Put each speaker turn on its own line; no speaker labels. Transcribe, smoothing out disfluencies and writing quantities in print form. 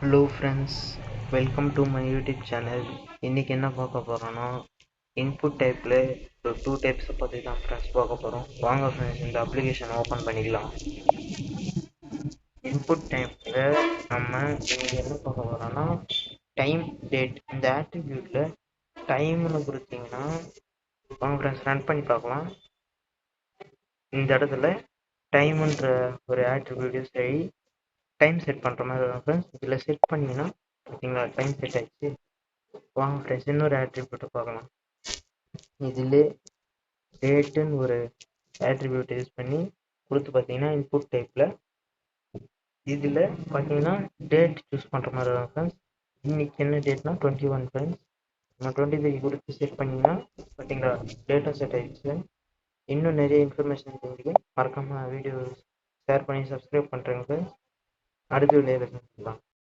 Hello friends, welcome to my YouTube channel. இன்றைக்கி என்ன பார்க்க போகிறோன்னா, இன்புட் டைப்பில் ஒரு 2 டைப்ஸை பற்றி தான் ஃப்ரெண்ட்ஸ் பார்க்க போகிறோம். வாங்க ஃப்ரெண்ட்ஸ், இந்த அப்ளிகேஷன் ஓப்பன் பண்ணிக்கலாம். இன்புட் டைப்பில் நம்ம இன்றைக்கி என்ன பார்க்க போகிறோன்னா, டைம் டேட். இந்த ஆட்ரிபியூட்டில் டைம்னு கொடுத்தீங்கன்னா வாங்க ஃப்ரெண்ட்ஸ் ரன் பண்ணி பார்க்கலாம். இந்த இடத்துல டைம்ன்ற ஒரு ஆட்ரிபியூட்டையும் சரி டைம் செட் பண்ணுற மாதிரி வரும் ஃப்ரெண்ட்ஸ். இதில் செட் பண்ணிங்கன்னா பார்த்தீங்களா டைம் செட் ஆகிடுச்சு. வாங்க ஃப்ரெண்ட்ஸ் இன்னொரு ஆட்ரிபியூட்டை பார்க்கலாம். இதில் டேட்டுன்னு ஒரு ஆட்ரிபியூட் யூஸ் பண்ணி கொடுத்து பார்த்தீங்கன்னா இன்புட் டைப்பில் இதில் பார்த்தீங்கன்னா டேட் சூஸ் பண்ணுற மாதிரி வரும் ஃப்ரெண்ட்ஸ். இன்றைக்கி என்ன டேட்னா 21 ஃப்ரெண்ட்ஸ். நம்ம 23 கொடுத்து செட் பண்ணிங்கன்னா பார்த்தீங்களா டேட்டா செட் ஆகிடுச்சு. இன்னும் நிறைய இன்ஃபர்மேஷன் தெரிஞ்சுக்க மறக்காமல் வீடியோ ஷேர் பண்ணி சப்ஸ்கிரைப் பண்ணுறேங்க ஃப்ரெண்ட்ஸ். அடுத்த வீடியோவில் சந்திக்கலாம்.